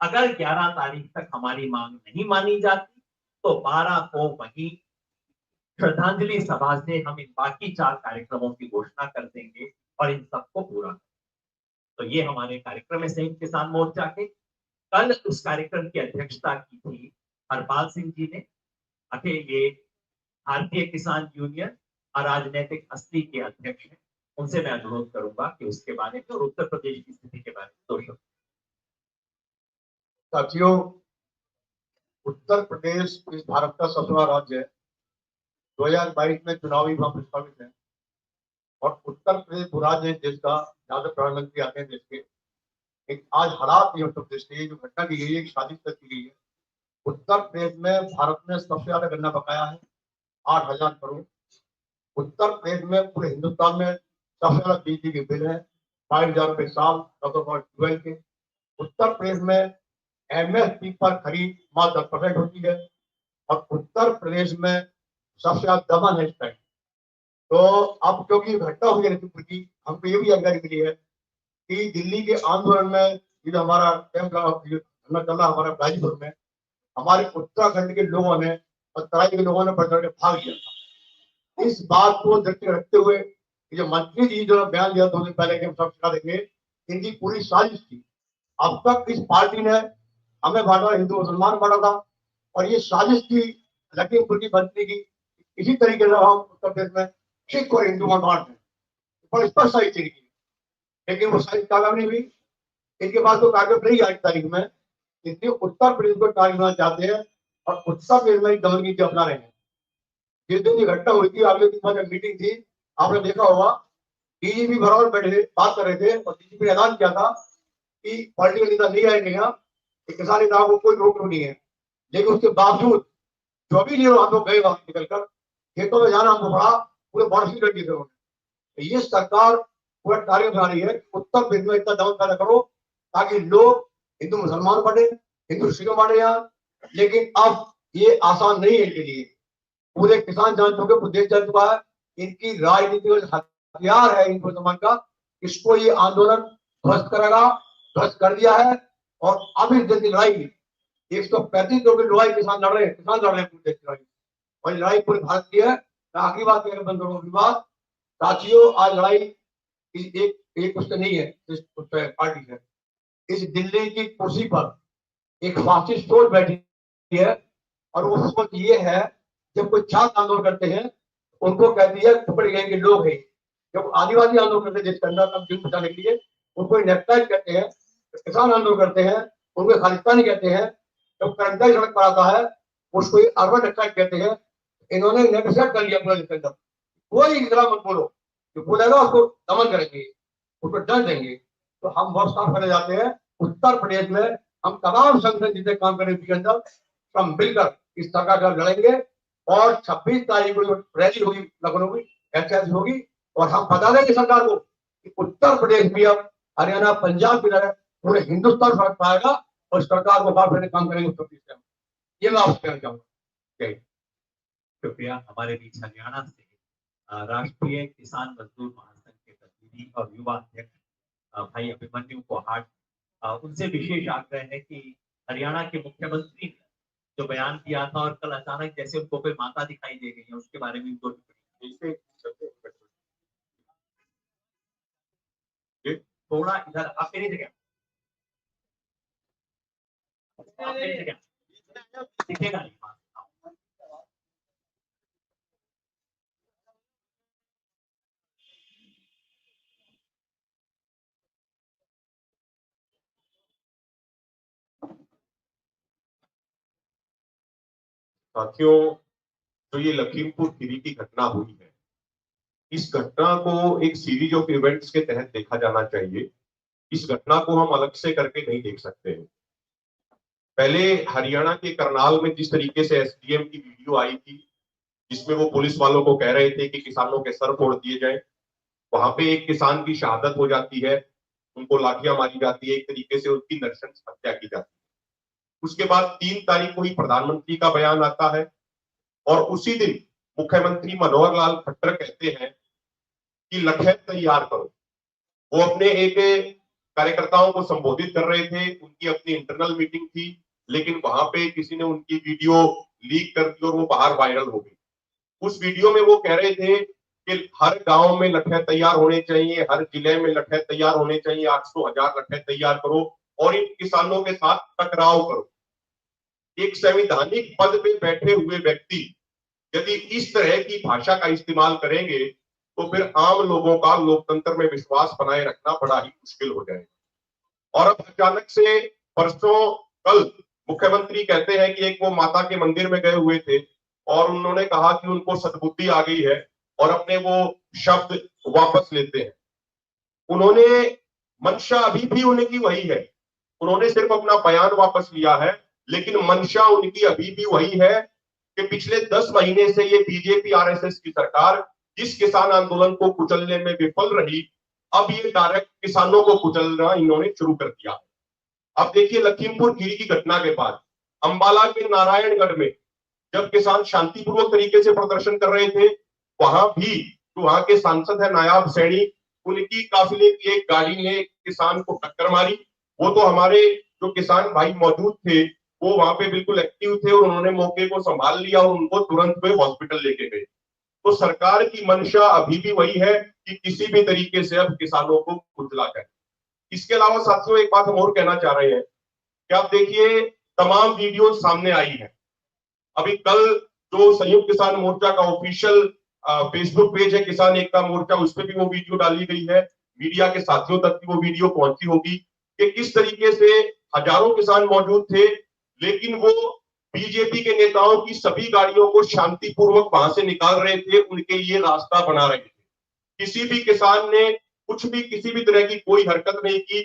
अगर 11 तारीख तक हमारी मांग नहीं मानी जाती तो 12 को वही श्रद्धांजलि सभा से हम इन बाकी 4 कार्यक्रमों की घोषणा कर देंगे और इन सबको पूरा। तो ये हमारे कार्यक्रम है संयुक्त किसान मोर्चा के। कल उस कार्यक्रम की अध्यक्षता की थी हरपाल सिंह जी ने। ये भारतीय किसान यूनियन अराजनैतिक अस्सी के अध्यक्ष हैं। उनसे मैं अनुरोध करूंगा कि उसके बारे में और उत्तर प्रदेश की स्थिति के बारे में 2 शब्द। साथियों, उत्तर प्रदेश इस भारत का 17वां राज्य है। 2022 में चुनावी वहां प्रस्तावित है और उत्तर प्रदेश वो राज्य है देश का, जहां से प्रधानमंत्री आते हैं देश के। एक आज हालात ये उत्तर प्रदेश के, जो घटना की गई है, एक साजिश की गई है। उत्तर प्रदेश में भारत में सबसे ज्यादा गन्ना बकाया है, 8,000 करोड़। उत्तर प्रदेश में पूरे हिंदुस्तान में सबसे ज्यादा बिजली के बिल है, 22,000 रुपए साल ट्वेल्व के। उत्तर प्रदेश में MSP पर खरीद मात्र 10% होती है और उत्तर प्रदेश में सबसे ज्यादा दमन है इस टाइम। तो अब क्योंकि घटना हुई है की, हमको ये भी जानकारी मिली है कि दिल्ली के आंदोलन में ये जो हमारा कैंप चल रहा हमारा गाजीपुर में, हमारे उत्तराखंड के लोगों ने और तराई के लोगों ने बढ़ चढ़ के भाग लिया था। इस बात को ध्यान रखते हुए जो मंत्री जी जो बयान दिया 2 दिन पहले कि हम सब सिखा देंगे, इनकी पूरी साजिश थी। अब तक इस पार्टी ने हमें बांटा, हिंदू मुसलमान बांटा था और ये साजिश थी लखीमपुर की बंदी की। इसी तरीके से हम उत्तर प्रदेश में सिख और हिंदू बांट हैं, पर स्पष्ट साजिश की, लेकिन वो साजिश कामयाब नहीं हुई। इनके पास तो कागज नहीं आज तारीख में, इसलिए उत्तर प्रदेश को टारगेट बनाना चाहते हैं और उत्तर प्रदेश में दमन नीति अपना रहे हैं। जिस दिन ये घटना हुई थी, अगले दिन जब मीटिंग थी, आपने देखा होगा डीजीपी बराबर बैठे बात कर रहे थे और डीजीपी ने ऐलान किया था कि पॉलिटिकल नेता नहीं आएंगे यहाँ, किसान नेताओं को कोई रोक नहीं है। लेकिन उसके बावजूद जो भी लीडर हम लोग गए वहां निकलकर खेतों में जाना हमको पड़ा, पूरे बॉर्डर कर दिए थे उन्होंने। ये सरकार पूरा टारगेट बना रही है उत्तर प्रदेश में इतना दमन पैदा करो ताकि लोग हिंदू मुसलमान बढ़े, हिंदू सिख बढ़े यहाँ। लेकिन अब ये आसान नहीं है इनके लिए। पूरे किसान जान चुके, पूरे देश जान चुका है। इनकी राजनीतिक हथियार है हिंदू मुसलमान का, इसको ये आंदोलन ध्वस्त करेगा, ध्वस्त कर दिया है। और अब इस देश की लड़ाई 135 लोगों की लड़ाई किसान लड़ रहे हैं, किसान लड़ रहे हैं पूरे देश की लड़ाई, और लड़ाई पूरे भारत की है। आखिरी बात यह बंद करो विवाद साथियों, आज लड़ाई एक उससे नहीं है, इस पार्टी से। इस दिल्ली की कुर्सी पर एक फासिस्ट सोच बैठी है, और वो सोच ये है जब कोई छात्र आंदोलन करते हैं उनको कहती है टुकड़ी गैंग के लोग हैं। जब आदिवासी आंदोलन करते हैं देश के अंदर तब दिन बचाने के लिए उनको नेक्टाइज कहते हैं। किसान आंदोलन करते हैं उनको खालिस्तानी कहते हैं। जब कर्मचारी सड़क पर आता है उसको अर्बन नेक्टाइज कहते हैं। इन्होंने नेगोशिएट कर लिया पूरा देश के अंदर। कोई इतना मत बोलो, जो बोलेगा उसको दमन करेंगे, उसको डर देंगे। तो हम बहुत साफ करने जाते हैं उत्तर प्रदेश में हम तमाम संगठन जितने काम करें उसके अंदर सब मिलकर इस सरकार का लड़ेंगे। और 26 तारीख को रैली होगी लखनऊ की, ऐतिहासिक होगी, और हम बता देंगे सरकार को कि उत्तर प्रदेश भी अब हरियाणा पंजाब की तरह पूरे हिंदुस्तान फर्क पाएगा और सरकार को बाहर काम करेंगे उत्तर प्रदेश में। ये मैं आपसे कहना चाहूंगा। शुक्रिया। हमारे बीच हरियाणा से राष्ट्रीय किसान मजदूर महासंघ के प्रतिनिधि और युवा अध्यक्ष भाई अभिमन्यु कोहाट, उनसे विशेष आग्रह है कि हरियाणा के मुख्यमंत्री ने जो बयान किया था और कल अचानक जैसे उनको कोई माता दिखाई दे गई है उसके बारे में दो टिप्पणी। थोड़ा इधर आप मेरी जगह दिखेगा नहीं। साथियों, जो ये लखीमपुर खीरी की घटना हुई है, इस घटना को एक सीरीज ऑफ इवेंट्स के तहत देखा जाना चाहिए। इस घटना को हम अलग से करके नहीं देख सकते हैं। पहले हरियाणा के करनाल में जिस तरीके से एसडीएम की वीडियो आई थी जिसमें वो पुलिस वालों को कह रहे थे कि किसानों के सर फोड़ दिए जाएं, वहां पे एक किसान की शहादत हो जाती है, उनको लाठियां मारी जाती है, एक तरीके से उनकी नृशंस हत्या की जाती है। उसके बाद 3 तारीख को ही प्रधानमंत्री का बयान आता है और उसी दिन मुख्यमंत्री मनोहर लाल खट्टर कहते हैं कि लखैत तैयार करो। वो अपने एक कार्यकर्ताओं को संबोधित कर रहे थे, उनकी अपनी इंटरनल मीटिंग थी, लेकिन वहां पे किसी ने उनकी वीडियो लीक कर दी और वो बाहर वायरल हो गई। उस वीडियो में वो कह रहे थे कि हर गांव में लठैत तैयार होने चाहिए, हर जिले में लठैत तैयार होने चाहिए, 800,000 लठैत तैयार करो और इन किसानों के साथ टकराव करो। एक संवैधानिक पद पे बैठे हुए व्यक्ति यदि इस तरह की भाषा का इस्तेमाल करेंगे तो फिर आम लोगों का लोकतंत्र में विश्वास बनाए रखना बड़ा ही मुश्किल हो जाएगा। और अब अचानक से परसों कल मुख्यमंत्री कहते हैं कि एक वो माता के मंदिर में गए हुए थे और उन्होंने कहा कि उनको सद्बुद्धि आ गई है और अपने वो शब्द वापस लेते हैं। उन्होंने मंशा अभी भी उनकी वही है, उन्होंने सिर्फ अपना बयान वापस लिया है, लेकिन मंशा उनकी अभी भी वही है कि पिछले 10 महीने से ये बीजेपी आरएसएस की सरकार जिस किसान आंदोलन को कुचलने में विफल रही, अब ये डायरेक्ट किसानों को कुचलना इन्होंने शुरू कर दिया। अब देखिए लखीमपुर खीरी की घटना के बाद अंबाला के नारायणगढ़ में जब किसान शांतिपूर्वक तरीके से प्रदर्शन कर रहे थे, वहां भी जो वहां के सांसद है नायाब सैनी, उनकी काफिले की एक गाड़ी ने किसान को टक्कर मारी। वो तो हमारे जो किसान भाई मौजूद थे वो वहां पे बिल्कुल एक्टिव थे और उन्होंने मौके को संभाल लिया और उनको तुरंत वे हॉस्पिटल लेके गए। तो सरकार की मंशा अभी भी वही है कि किसी भी तरीके से अब किसानों को कुचला जाए। इसके अलावा साथियों एक बात हम और कहना चाह रहे हैं कि आप देखिए तमाम वीडियो सामने आई है। अभी कल जो संयुक्त किसान मोर्चा का ऑफिशियल फेसबुक पेज है किसान एकता मोर्चा, उस पर भी वो वीडियो डाली गई है। मीडिया के साथियों तक भी वो वीडियो पहुंची होगी कि किस तरीके से हजारों किसान मौजूद थे, लेकिन वो बीजेपी के नेताओं की सभी गाड़ियों को शांतिपूर्वक वहां से निकाल रहे थे, उनके लिए रास्ता बना रहे थे। किसी भी किसान ने कुछ भी किसी भी तरह की कोई हरकत नहीं की,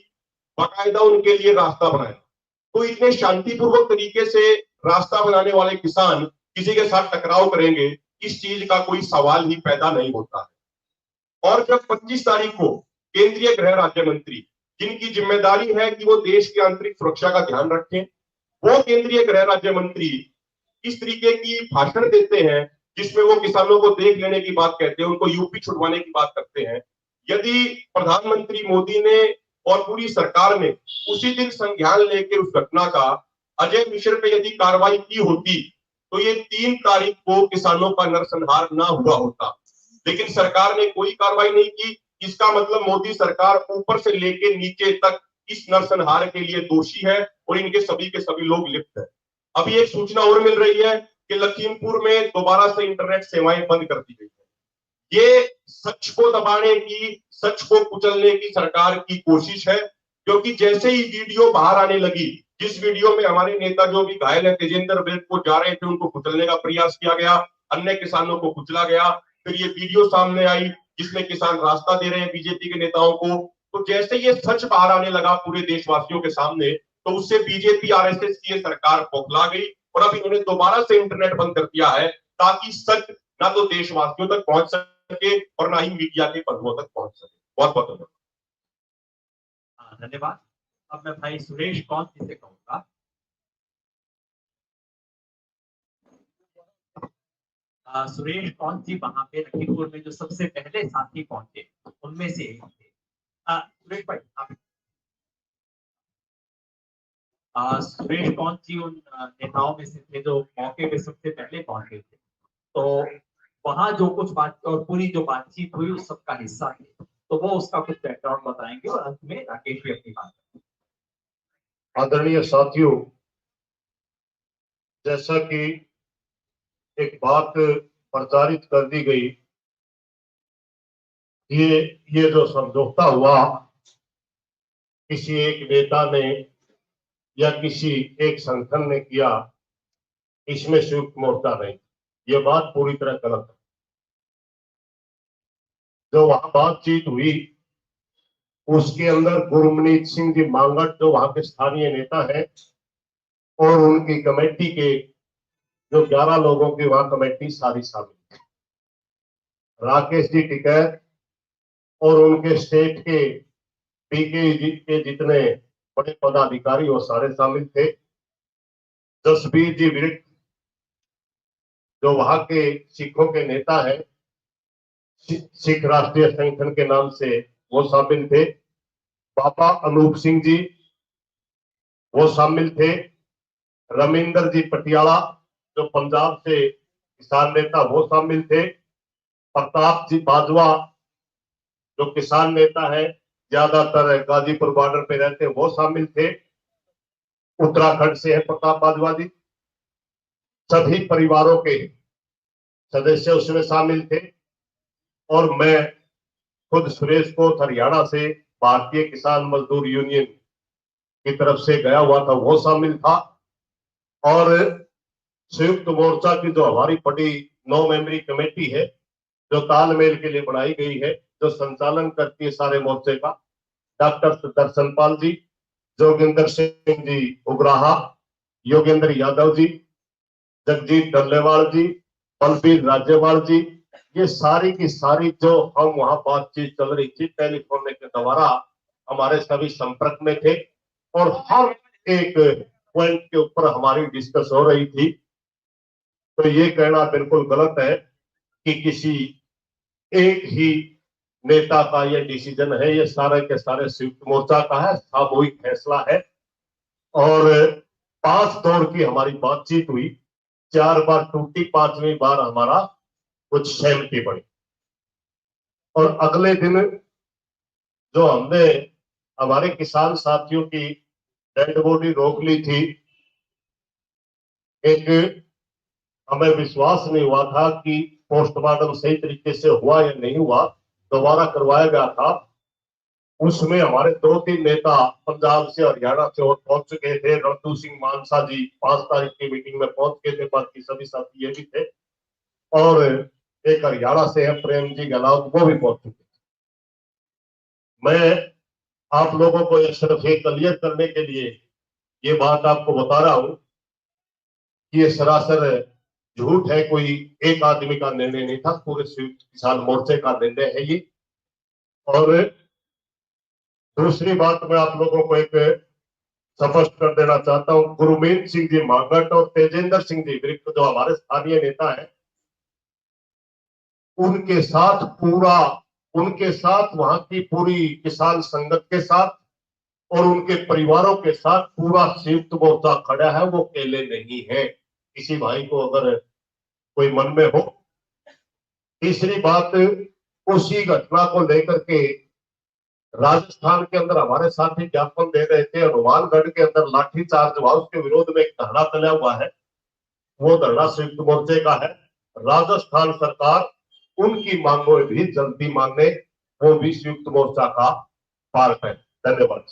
बाकायदा उनके लिए रास्ता बनाया। तो इतने शांतिपूर्वक तरीके से रास्ता बनाने वाले किसान किसी के साथ टकराव करेंगे, इस चीज का कोई सवाल ही पैदा नहीं होता है। और जब 25 तारीख को केंद्रीय गृह राज्य मंत्री, जिनकी जिम्मेदारी है कि वो देश की आंतरिक सुरक्षा का ध्यान रखें, वो केंद्रीय गृह राज्य मंत्री इस तरीके की भाषण देते हैं जिसमें वो किसानों को देख लेने की बात कहते हैं, उनको यूपी छुड़वाने की बात करते हैं। यदि प्रधानमंत्री मोदी ने और पूरी सरकार ने उसी दिन संज्ञान लेके उस घटना का अजय मिश्र पे यदि कार्रवाई की होती तो ये 3 तारीख को किसानों का नरसंहार ना हुआ होता, लेकिन सरकार ने कोई कार्रवाई नहीं की। इसका मतलब मोदी सरकार ऊपर से लेके नीचे तक इस नरसंहार के लिए दोषी है और इनके सभी के सभी लोग लिप्त है। अभी एक सूचना और मिल रही है कि लखीमपुर में दोबारा से इंटरनेट सेवाएं बंद कर दी गई है। ये सच को दबाने की, सच को कुचलने की सरकार की कोशिश है, क्योंकि जैसे ही वीडियो बाहर आने लगी, जिस वीडियो में हमारे नेता जो भी घायल है तेजेंद्र विर्क को जा रहे थे उनको कुचलने का प्रयास किया गया, अन्य किसानों को कुचला गया, फिर ये वीडियो सामने आई जिसमें किसान रास्ता दे रहे हैं बीजेपी के नेताओं को, तो जैसे ये सच बाहर आने लगा पूरे देशवासियों के सामने, तो उससे बीजेपी आरएसएस की ये सरकार बौखला गई और अब इन्होंने दोबारा से इंटरनेट बंद कर दिया है ताकि सच ना तो देशवासियों तक पहुंच सके और ना ही मीडिया के पहलुओं तक पहुंच सके। बहुत बहुत धन्यवाद। धन्यवाद। अब मैं भाई सुरेश कौन जी से कहूंगा। सुरेश कौन जी वहां पे लखीमपुर में जो सबसे पहले साथी पहुंचे उनमें से एक थे। सुरेश भाई आप। सुरेश कौन जी उन नेताओं में से थे जो मौके पे सबसे पहले पहुंचे थे, तो वहां जो कुछ बात और पूरी जो बातचीत हुई उस सबका हिस्सा थे, तो वो उसका कुछ बैकग्राउंड बताएंगे और अंत में राकेश भी अपनी बात करेंगे। आदरणीय साथियों, जैसा कि एक बात प्रचारित कर दी गई, ये जो समझौता हुआ किसी एक नेता ने या किसी एक संगठन ने किया, इसमें संयुक्त मोर्चा नहीं, ये बात पूरी तरह गलत है। जो वहां बातचीत हुई उसके अंदर गुरमीत सिंह जी मांगट जो वहां के स्थानीय नेता हैं और उनकी कमेटी के जो 11 लोगों की वहां कमेटी सारी शामिल थी। राकेश जी टिकैत और उनके स्टेट के पीके जी के जितने बड़े पदाधिकारी वो सारे शामिल थे। जसबीर जी विर्क जो वहां के सिखों के नेता हैं, सिख राष्ट्रीय संगठन के नाम से वो शामिल थे। बाबा अनूप सिंह जी वो शामिल थे। रविंदर जी पटियाला जो पंजाब से किसान नेता वो शामिल थे। प्रताप जी बाजवा जो किसान नेता है, ज्यादातर गाजीपुर बॉर्डर पे रहते हैं, वो शामिल थे। उत्तराखंड से है प्रताप बाजवा जी। सभी परिवारों के सदस्य उसमें शामिल थे और मैं खुद सुरेश को हरियाणा से भारतीय किसान मजदूर यूनियन की तरफ से गया हुआ था, वो शामिल था। और संयुक्त मोर्चा की जो हमारी बड़ी 9 मेंबरी कमेटी है जो तालमेल के लिए बनाई गई है, जो संचालन करती है सारे मोर्चे का, डॉक्टर दर्शनपाल जी, जोगिंदर सिंह जी उग्राहा, योगेंद्र यादव जी, जगजीत डल्लेवाल जी, बलबीर राज्यवाल जी, ये सारी की सारी जो हम वहां बातचीत चल रही थी टेलीफोन के द्वारा हमारे सभी संपर्क में थे और हर एक पॉइंट के ऊपर हमारी डिस्कस हो रही थी। तो ये कहना बिल्कुल गलत है कि किसी एक ही नेता का ये डिसीजन है, ये सारे के सारे संयुक्त मोर्चा का है, सामूहिक फैसला है। और 5 दौर की हमारी बातचीत हुई, 4 बार टूटी, 5वीं बार हमारा कुछ सहमति बनी। और अगले दिन जो हमने हमारे किसान साथियों की डेड बॉडी रोक ली थी, एक हमें विश्वास नहीं हुआ था कि पोस्टमार्टम सही तरीके से हुआ या नहीं हुआ, दोबारा करवाया गया था। उसमें हमारे 2-3 नेता पंजाब से हरियाणा से और पहुंच चुके थे। रणतू सिंह मानसा जी 5 तारीख की मीटिंग में पहुंच गए थे, बाकी सभी साथी ये भी थे। और एक हरियाणा से है प्रेम जी गहलोत, वो भी पहुंच चुके थे। मैं आप लोगों को ये सिर्फ ये क्लियर करने के लिए ये बात आपको बता रहा हूं कि ये सरासर झूठ है, कोई एक आदमी का निर्णय नहीं था, पूरे संयुक्त किसान मोर्चे का निर्णय है ये। और दूसरी बात मैं आप लोगों को एक स्पष्ट कर देना चाहता हूं, गुरमीत सिंह जी मांगट और तेजेंद्र सिंह जी विर्क जो हमारे स्थानीय नेता हैं, उनके साथ वहां की पूरी किसान संगत के साथ और उनके परिवारों के साथ पूरा संयुक्त मोर्चा खड़ा है, वो अकेले नहीं है। किसी भाई को अगर कोई मन में हो। तीसरी बात, उसी घटना को लेकर के राजस्थान के अंदर हमारे साथी ज्ञापन दे रहे थे, हनुमानगढ़ के अंदर लाठीचार्ज हुआ, उसके विरोध में एक धरना चला हुआ है, वो धरना संयुक्त मोर्चे का है। राजस्थान सरकार उनकी मांगों भी जल्दी माने, वो भी संयुक्त मोर्चा का पार्ट है। धन्यवाद।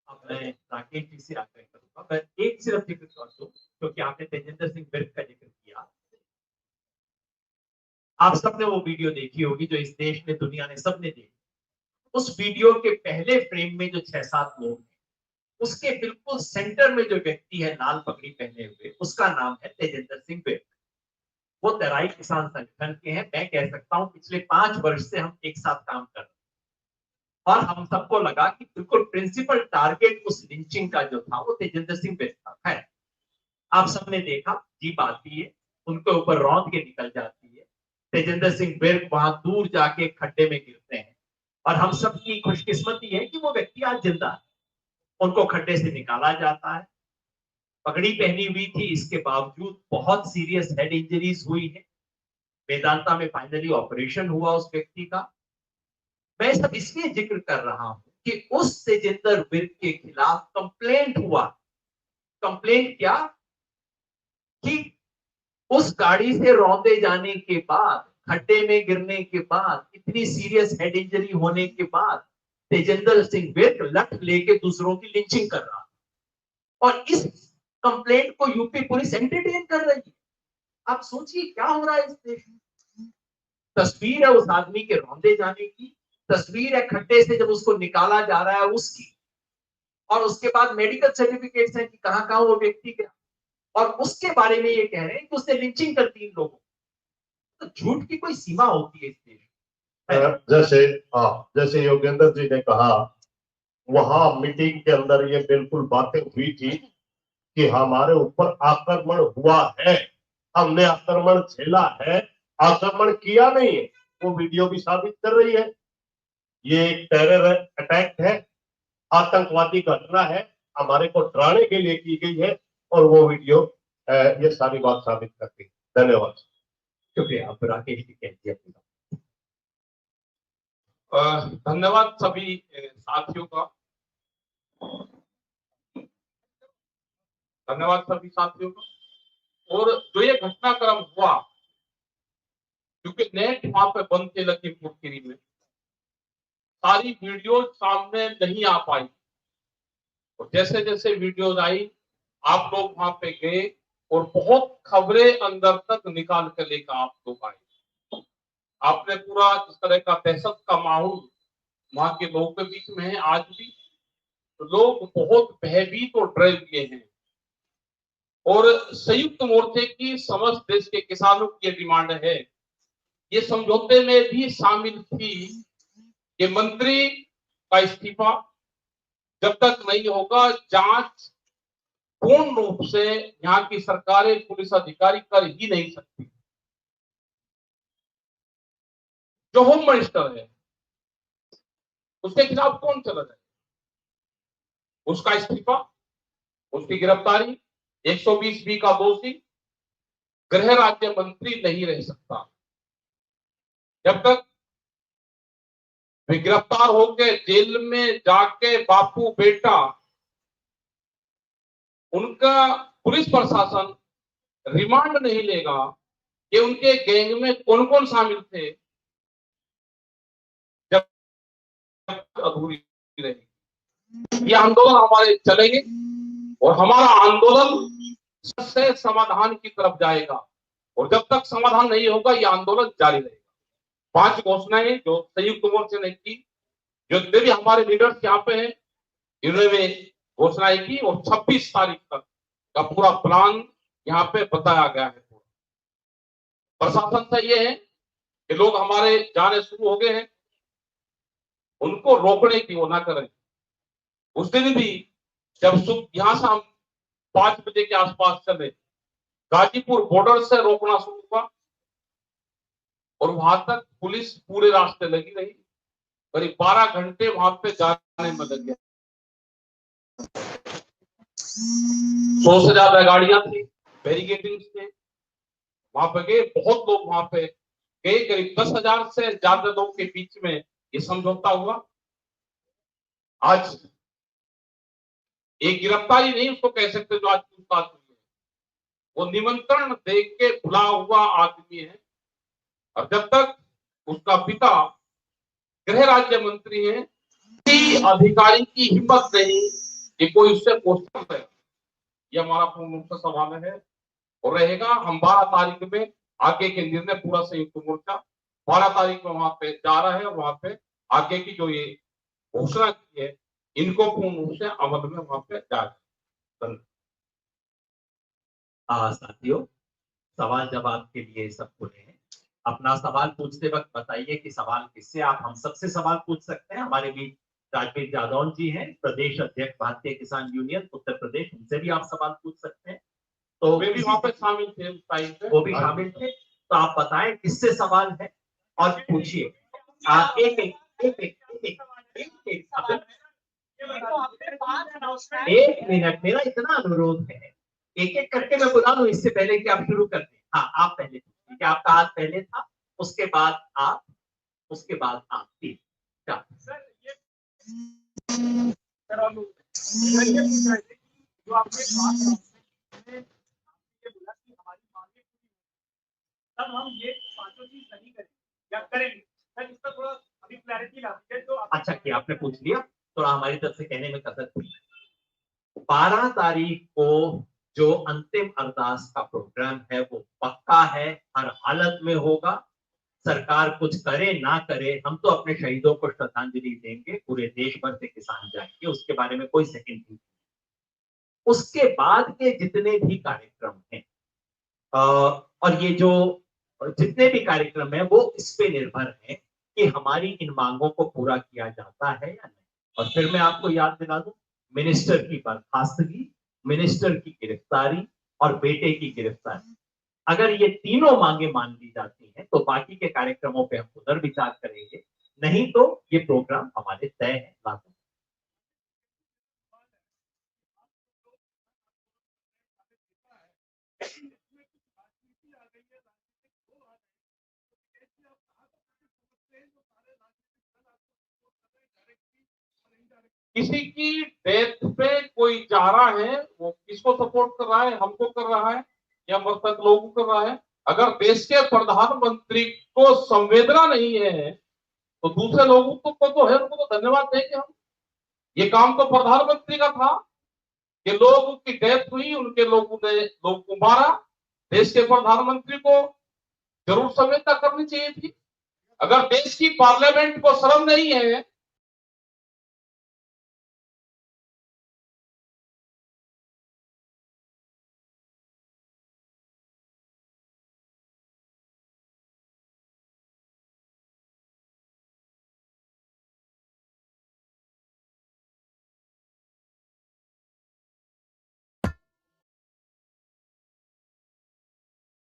अब मैं राकेश जी से आग्रह करूंगा, मैं एक सिर्फ जिक्र कर दूं, क्योंकि आपने तेजेंद्र सिंह विर्क का जिक्र किया। आप सबने वो वीडियो देखी होगी जो इस देश ने, दुनिया ने, सबने देखी। उस वीडियो के पहले फ्रेम में जो 6-7 लोग हैं, उसके बिल्कुल सेंटर में जो व्यक्ति है लाल पगड़ी पहने हुए, उसका नाम है तेजेंद्र सिंह विर्क। वो तराई किसान संगठन के हैं। मैं कह सकता हूं पिछले 5 वर्ष से हम एक साथ काम कर रहे हैं, और हम सबको लगा कि बिल्कुल प्रिंसिपल टारगेट उस लिंचिंग का जो था वो तेजेंद्र सिंह विर्क का है। आप सबने देखा, जीप आती है, उनके ऊपर रौंद के निकल जाती है, तेजेंद्र सिंह विर्क वहां दूर जाके खड्डे में गिरते हैं, और हम सबकी खुशकिस्मती है कि वो व्यक्ति आज जिंदा है। उनको खड्डे से निकाला जाता है, पगड़ी पहनी हुई थी, इसके बावजूद बहुत सीरियस हेड इंजरीज हुई है। वेदांता में फाइनली ऑपरेशन हुआ उस व्यक्ति का। मैं सब इसलिए जिक्र कर रहा हूं कि उस तेजेंद्र विर्क के खिलाफ कंप्लेंट हुआ। कंप्लेंट क्या कि उस गाड़ी से रौंदे जाने के बाद, खड्डे में गिरने के बाद, इतनी सीरियस हेड इंजरी होने के बाद तेजेंद्र सिंह विर्क लठ लेके दूसरों की लिंचिंग कर रहा, और इस कंप्लेंट को यूपी पुलिस एंटरटेन कर रही है। आप सोचिए क्या हो रहा है इस देश में। तस्वीर है उस आदमी के रौंदे जाने की, तस्वीर है खड्डे से जब उसको निकाला जा रहा है उसकी, और उसके बाद मेडिकल सर्टिफिकेट्स हैं कि कहां कहां वो व्यक्ति गया, और उसके बारे में ये कह रहे हैं कि उसने लिंचिंग कर 3 लोगों। तो झूठ की कोई सीमा होती है इस देश में। जैसे योगेंद्र जी ने कहा, वहां मीटिंग के अंदर ये बिल्कुल बातें हुई थी कि हमारे ऊपर आक्रमण हुआ है, हमने आक्रमण झेला है, आक्रमण किया नहीं है। वो वीडियो भी साबित कर रही है, ये एक टेरर अटैक है, आतंकवादी घटना है, हमारे को डराने के लिए की गई है, और वो वीडियो ये सारी बात साबित करती है। धन्यवाद। शुक्रिया। आप राकेश जी कह अपनी। धन्यवाद सभी साथियों का। धन्यवाद सभी साथियों का। और जो ये घटनाक्रम हुआ, क्योंकि नेट वहां पे बंद थे लखीमपुर खीरी में, सारी वीडियो सामने नहीं आ पाई। और जैसे जैसे वीडियोज आई, आप लोग वहां पे गए और बहुत खबरें अंदर तक निकाल कर लेकर आप लोग आए। आपने पूरा जिस तरह का दहशत का माहौल वहां के लोगों के बीच में है आज भी, तो लोग बहुत भयभीत और डरे हुए हैं। और संयुक्त मोर्चे की समस्त देश के किसानों की ये डिमांड है, ये समझौते में भी शामिल थी कि मंत्री का इस्तीफा जब तक नहीं होगा, जांच पूर्ण रूप से यहाँ की सरकारें, पुलिस अधिकारी कर ही नहीं सकती। जो होम मिनिस्टर है उसके खिलाफ कौन चला जाए, उसका इस्तीफा, उसकी गिरफ्तारी, 120B का दोषी गृह राज्य मंत्री नहीं रह सकता। जब तक वे गिरफ्तार होकर जेल में जाके बापू बेटा, उनका पुलिस प्रशासन रिमांड नहीं लेगा कि उनके गैंग में कौन कौन शामिल थे, जब अधूरी रहेगी। ये आंदोलन हमारे चलेंगे और हमारा आंदोलन से समाधान की तरफ जाएगा, और जब तक समाधान नहीं होगा ये आंदोलन जारी रहेगा। 5 घोषणाएं जो संयुक्त मोर्चे ने की, जो भी हमारे लीडर्स यहाँ पे हैं, इन्होंने घोषणाएं की, और 26 तारीख तक का पूरा प्लान यहाँ पे बताया गया है। प्रशासन से ये है कि लोग हमारे जाने शुरू हो गए हैं, उनको रोकने की वो ना करें। उस दिन भी जब यहां से हम 5 बजे के आसपास चले, गाजीपुर बॉर्डर से रोकना शुरू हुआ और वहां तक पुलिस पूरे रास्ते लगी रही। करीब 12 घंटे वहां पे जाने में लग गया। 100 से ज्यादा गाड़ियां थी, बैरिकेडिंग थे, वहां पे गए, बहुत लोग वहां पे गए। करीब 10,000 से ज्यादा लोग के बीच में ये समझौता हुआ। आज एक गिरफ्तारी नहीं उसको कह सकते जो आज पूछताछ हुई है, वो निमंत्रण देख के बुला हुआ आदमी है। और जब तक उसका पिता गृह राज्य मंत्री है, किसी अधिकारी की हिम्मत नहीं कि कोई उससे क्वेश्चन करे। ये हमारा पूर्ण रूप से सवाल है और रहेगा। हम 12 तारीख में आगे के निर्णय पूरा संयुक्त मोर्चा 12 तारीख में वहां पे जा रहा है। वहां पे आगे की जो ये घोषणा की है, इनको पूर्ण रूप से अमल में वहां पे जाए। साथियों, सवाल जवाब के लिए सब खुले हैं। अपना सवाल पूछते वक्त बताइए कि सवाल किससे। आप हम सबसे सवाल पूछ सकते हैं। हमारे बीच राजवीर जादौन जी हैं, प्रदेश अध्यक्ष भारतीय किसान यूनियन उत्तर प्रदेश, उनसे भी आप सवाल पूछ सकते हैं। तो वे भी वहां पे शामिल थे उस टाइम पे, वो भी शामिल थे। तो आप बताएं किससे सवाल है और पूछिए। एक मिनट, मेरा इतना अनुरोध है, एक एक करके मैं बुला लूं इससे पहले कि आप शुरू कर दें। हाँ, आप पहले पूछिए कि आपका हाथ पहले था, उसके बाद आप, उसके बाद आप। ठीक, जो आपने तब हम ये पांचों चीज नहीं करेंगे या करेंगे सर, इसका थोड़ा अभी क्लैरिटी लाते हैं। तो अच्छा कि आपने पूछ लिया, थोड़ा हमारी तरफ से कहने में कसर हुई। 12 तारीख को जो अंतिम अरदास का प्रोग्राम है वो पक्का है, हर हालत में होगा। सरकार कुछ करे ना करे, हम तो अपने शहीदों को श्रद्धांजलि देंगे। पूरे देश भर से किसान जाएंगे, उसके बारे में कोई सेकंड नहीं। उसके बाद के जितने भी कार्यक्रम हैं और ये जो जितने भी कार्यक्रम है वो इस पे निर्भर है कि हमारी इन मांगों को पूरा किया जाता है या नहीं। और फिर मैं आपको याद दिला दूं, मिनिस्टर की बर्खास्तगी, मिनिस्टर की गिरफ्तारी और बेटे की गिरफ्तारी, अगर ये तीनों मांगे मान ली जाती हैं तो बाकी के कार्यक्रमों पे हम पुनर्विचार करेंगे, नहीं तो ये प्रोग्राम हमारे तय है लागू। किसी की डेथ पे कोई जा रहा है, वो किसको सपोर्ट कर रहा है? हमको कर रहा है या मृतक लोगों को कर रहा है? अगर देश के प्रधानमंत्री को संवेदना नहीं है तो दूसरे लोगों को तो है, उनको तो धन्यवाद देंगे हम। ये काम तो प्रधानमंत्री का था कि लोगों की डेथ हुई, उनके लोगों ने लोगों को मारा। देश के प्रधानमंत्री को जरूर संवेदना करनी चाहिए थी। अगर देश की पार्लियामेंट को शर्म नहीं है